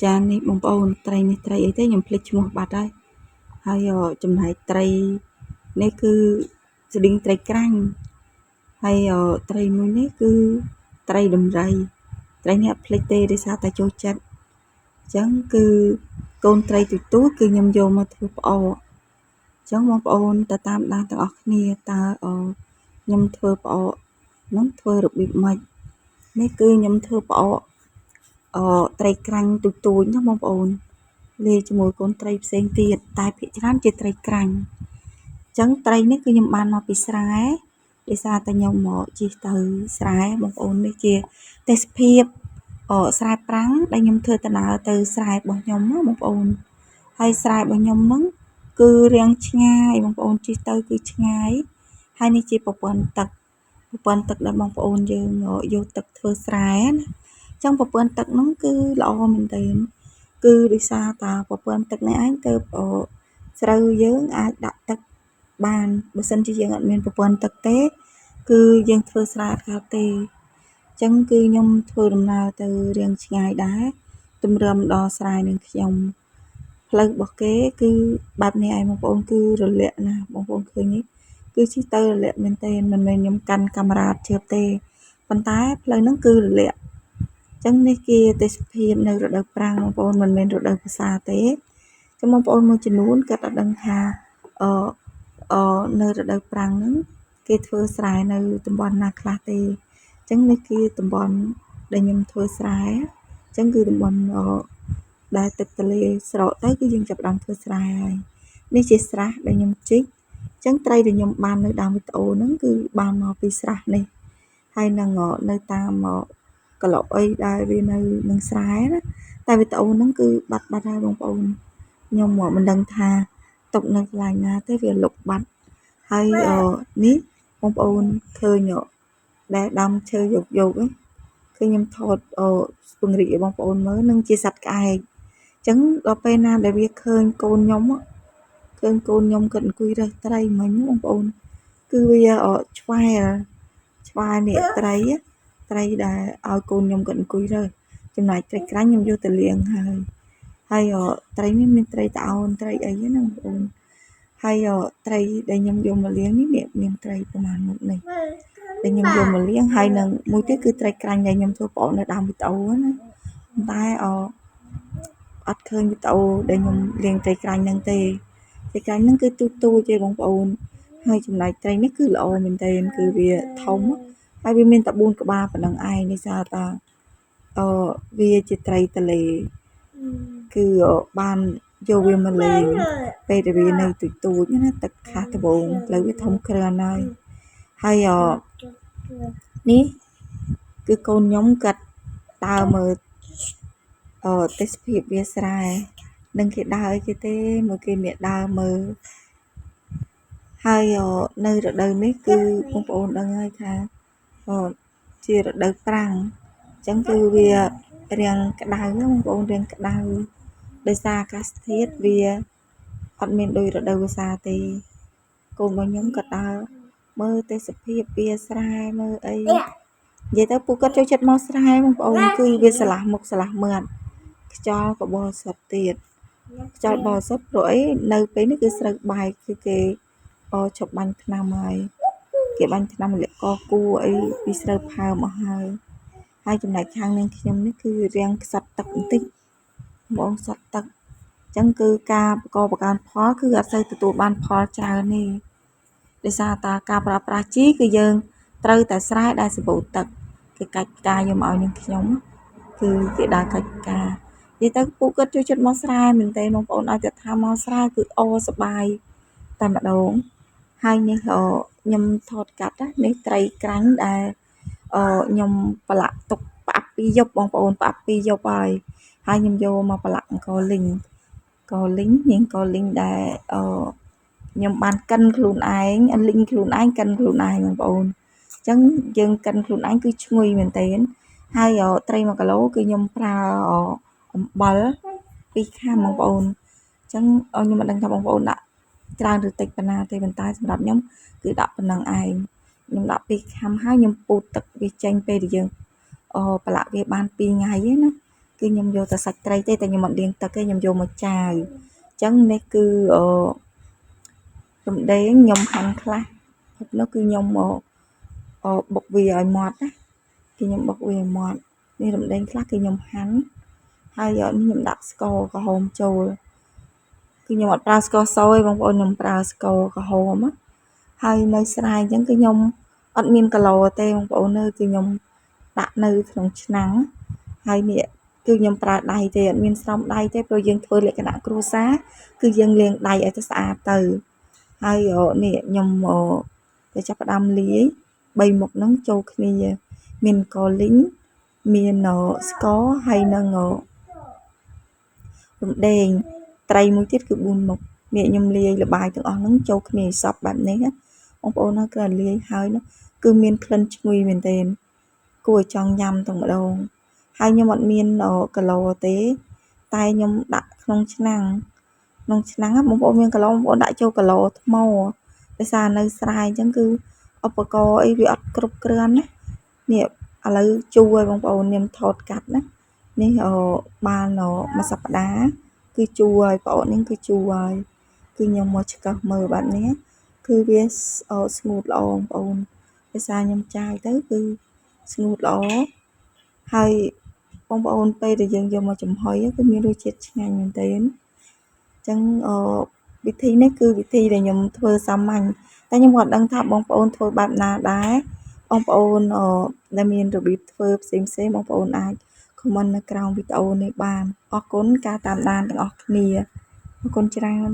ចានេះបងប្អូនត្រីនេះត្រីអីទេខ្ញុំភ្លេចឈ្មោះបាត់ហើយហើយចំណែកត្រីនេះគឺស្តៀងត្រីក្រាញ់ហើយត្រីមួយនេះគឺត្រីដំរីត្រីនេះអត់ភ្លេចទេដោយសារតែចូលចិត្តអញ្ចឹងគឺកូនត្រីទូគឺខ្ញុំយកមកធ្វើផ្អកអញ្ចឹងបងប្អូនទៅតាមដានទាំងអស់គ្នាតើខ្ញុំធ្វើផ្អកនឹងធ្វើរបៀបម៉េចនេះគឺខ្ញុំធ្វើផ្អកត្រីក្រាញ់ទូចណាបងប្អូនលាយជាមួយកូនត្រីផ្សេងទៀតតែភាគច្រើនជាត្រីក្រាញ់អញ្ចឹងត្រីនេះគឺខ្ញុំបានមកពីស្រែដោយសារតែខ្ញុំមកជិះទៅស្រែបងប្អូននេះជាទេសភាពស្រែប្រាំងដែលខ្ញុំធ្វើដំណើរទៅស្រែរបស់ខ្ញុំណាបងប្អូនហើយស្រែរបស់ខ្ញុំហ្នឹងគឺរាងឆ្ងាយបងប្អូនជិះទៅគឺឆ្ងាយហើយនេះជាប្រព័ន្ធទឹកដែលបងប្អូនយើងយកទឹកធ្វើស្រែណាអញ្ចឹងប្រព័ន្ធទឹកហ្នឹងគឺល្អមែនទែនគឺដោយសារតាប្រព័ន្ធទឹកនេះឯងទៅស្រូវយើងអាចដាក់ទឹកបានបើសិនជាយើងអត់មានប្រព័ន្ធទឹកទេគឺយើងធ្វើស្រែអត់កើតទេអញ្ចឹងគឺខ្ញុំធ្វើដំណើរទៅរាងឆ្ងាយដែរទម្រាំដល់ស្រែនឹងខ្ញុំផ្លូវរបស់គេគឺបែបនេះឯងបងប្អូនគឺរលាក់ណាស់បងប្អូនឃើញនេះគឺជិះទៅរលាក់មែនទែនមិនមែនខ្ញុំកាន់កាមេរ៉ាជឿទេប៉ុន្តែផ្លូវហ្នឹងគឺរលាក់អញ្ចឹងនេះជាទេសភាពនៅរដូវប្រាំងបងប្អូនមិនមែនរដូវវស្សាទេចឹងបងប្អូនមួយចំនួនគាត់អត់ដឹងថានៅរដូវប្រាំងហ្នឹងគេធ្វើស្រែនៅតំបន់ណាខ្លះទេអញ្ចឹងនេះគឺតំបន់ដែលខ្ញុំធ្វើស្រែអញ្ចឹងគឺតំបន់ដែលទឹកទន្លេស្រកទៅគឺយើងចាប់ផ្ដើមធ្វើស្រែហើយនេះជាស្រះដែលខ្ញុំជីកអញ្ចឹងត្រីដែលខ្ញុំបាននៅដើមវីដេអូហ្នឹងគឺបានមកពីស្រះនេះហើយនឹងនៅតាមកន្លុកអីដែលវានៅនឹងស្រែណាតែវីដេអូហ្នឹងគឺបាត់ហើយបងប្អូនខ្ញុំមិនដឹងថាຕົកនៅកន្លែងណាទេវាលុបបាត់ហើយនេះបងប្អូនឃើញដែលដើមឈើយោកហ្នឹងគឺខ្ញុំថតពង្រីកឲ្យបងប្អូនមើលនឹងជាសត្វក្អែកអញ្ចឹងដល់ពេលណាដែលវាឃើញកូនខ្ញុំគាត់អង្គុយរើសត្រីមិញបងប្អូនគឺវាឆ្វែលនេះត្រីដែលឲ្យកូនខ្ញុំគាត់អង្គុយរើសចំណែកត្រីក្រាញ់ខ្ញុំយកទៅលាងហើយត្រីនេះមានត្រីត្អូនត្រីអីណាបងប្អូនហើយត្រីដែលខ្ញុំយកមកលាងនេះមានត្រីប្រហែលមុខនេះដែលខ្ញុំយកមកលាងហើយនឹងមួយទៀតគឺត្រីក្រាញ់ដែលខ្ញុំធ្វើផ្អកនៅដើមវីដេអូណាតែអត់ឃើញវីដេអូដែលខ្ញុំលាងត្រីក្រាញ់ហ្នឹងទេត្រីក្រាញ់ហ្នឹងគឺទូទេបងប្អូនហើយចំណែកត្រីនេះគឺល្អមែនទែនគឺវាធំហើយវាមានតែ4ក្បាលប៉ុណ្ណឹងឯងដោយសារតាវាជាត្រីទន្លេគឺបានយកវាមកលេងពេលដែលវានៅទូចណាទឹកខាស់ត្បូងផ្លូវវាធំគ្រាន់ហើយនេះគឺកូនខ្ញុំគាត់ដើរមើលទេសភាពវាស្រែនឹងគេដើរអីគេទេមកគេមានដើរមើលហើយនៅរដូវនេះគឺបងប្អូនដឹងហើយថាជារដូវប្រាំងអញ្ចឹងគឺវារាំងក្តៅបងប្អូនរាំងក្តៅដោយសារអាកាសធាតុវាអត់មានដូចរដូវវស្សាទេកូនរបស់ខ្ញុំក៏ដើរមើលទេសភាពវាស្រែមើលអីនិយាយទៅពួកគាត់ចូលចិត្តមកស្រែបងប្អូនគឺវាឆ្លាស់មុខឆ្លាស់មាត់ខ្យល់ក៏បរិសុទ្ធទៀតខ្យល់បរិសុទ្ធព្រោះអីនៅពេលនេះគឺស្រូវបែកគឺគេឈប់បាញ់ថ្នាំហើយគេបាញ់ថ្នាំរលាកកគួរអីពីស្រូវផើមអស់ហើយចំណែកខាងនាងខ្ញុំនេះគឺរាងខ្សត់ទឹកបន្តិចបងខ្សត់ទឹកអញ្ចឹងគឺការបង្កើនផលគឺអត់សូវទទួលបានផលច្រើនទេដោយសារតាការប្រើប្រាស់ជីគឺយើងត្រូវតែស្រែដែលសម្បូរទឹកគេកាច់ផ្កាយកមកឲ្យនាងខ្ញុំគឺគេដើរកាច់ផ្កានិយាយទៅពួកគាត់ចូលចិត្តមកស្រែមែនទេបងប្អូនឲ្យតែថាមកស្រែគឺសប្បាយតែម្ដងហើយនេះខ្ញុំថតកាត់នេះត្រីក្រាញ់ដែលខ្ញុំប្រឡាក់ទុកផ្អាប់2យប់បងប្អូនផ្អាប់2យប់ហើយខ្ញុំយកមកប្រឡាក់អង្គលីងដែលខ្ញុំបានកិនខ្លួនឯងលីងខ្លួនឯងកិនខ្លួនឯងបងប្អូនអញ្ចឹងយើងកិនខ្លួនឯងគឺឈ្ងុយមែនទែនហើយត្រី1គីឡូគឺខ្ញុំប្រើអំបិល2ខាំបងប្អូនអញ្ចឹងខ្ញុំមិនដឹងថាបងប្អូនដាក់ច្រើនឬតិចប៉ុណ្ណាទេប៉ុន្តែសម្រាប់ខ្ញុំគឺដាក់ប៉ុណ្ណឹងឯងខ្ញុំដាក់2ខាំហើយខ្ញុំពូតទឹកវាចេញពេលដែលយើងប្រឡាក់វាបាន2ថ្ងៃឯណា គឺខ្ញុំយកតែសាច់ត្រីទេតែខ្ញុំអត់លាងទឹកទេខ្ញុំយកមកចាវអញ្ចឹងនេះគឺរំដេងខ្ញុំហាន់ខ្លះហូបនោះគឺខ្ញុំបុកវាឲ្យម៉ត់ណាគឺខ្ញុំបុកវាឲ្យម៉ត់នេះរំដេងខ្លះគឺខ្ញុំហាន់ហើយនេះខ្ញុំដាក់ស្ករក្រហមចូលគឺខ្ញុំអត់ប្រើស្ករសទេបងប្អូនខ្ញុំប្រើស្ករក្រហមណាហើយនៅស្រែអញ្ចឹងគឺខ្ញុំអត់មានគីឡូទេបងប្អូនគឺខ្ញុំដាក់នៅក្នុងឆ្នាំងហើយនេះគឺខ្ញុំប្រើដៃទេអត់មានស្រោមដៃទេព្រោះយើងធ្វើលក្ខណៈគ្រួសារគឺយើងលាងដៃឲ្យទៅស្អាតទៅហើយនេះខ្ញុំទៅចាប់ផ្ដើមលាយ3មុខហ្នឹងចូលគ្នាមានកលីងមានស្ករហើយនឹងរំដេងត្រីមួយទៀតគឺ4មុខនេះខ្ញុំលាយល្បាយទាំងអស់ហ្នឹងចូលគ្នាឲ្យសព្វបែបនេះណាបងប្អូនណាគឺលាយហើយនោះគឺមានក្លិនឈ្ងុយមែនទែនគួរឲ្យចង់ញ៉ាំតែម្ដងហើយខ្ញុំអត់មានគីឡូទេតែខ្ញុំដាក់ក្នុងឆ្នាំងបងប្អូនមានគីឡូបងប្អូនដាក់ចូលគីឡូថ្មដោយសារនៅស្រែអញ្ចឹងគឺឧបករណ៍អីវាអត់គ្រប់គ្រាន់ណានេះឥឡូវជូរឲ្យបងប្អូនខ្ញុំថតកាត់ណានេះបានមួយសប្តាហ៍គឺជូរហើយប្អូននេះគឺជូរហើយគឺខ្ញុំមកឆ្កឹះមើលបែបនេះគឺវាស្ងួតល្អបងប្អូនដោយសារខ្ញុំចាវទៅគឺស្ងួតល្អហើយបងប្អូនពេលដែលយើងយកមកចំហុយគឺមានរសជាតិឆ្ងាញ់មែនទែនអញ្ចឹងវិធីនេះគឺវិធីដែលខ្ញុំធ្វើសាមញ្ញតែខ្ញុំក៏អត់ដឹងថាបងប្អូនធ្វើបែបណាដែរបងប្អូនដែលមានរបៀបធ្វើផ្សេងបងប្អូនអាច comment នៅក្រោមវីដេអូនេះបានអរគុណការតាមដានទាំងអស់គ្នាអរគុណច្រើន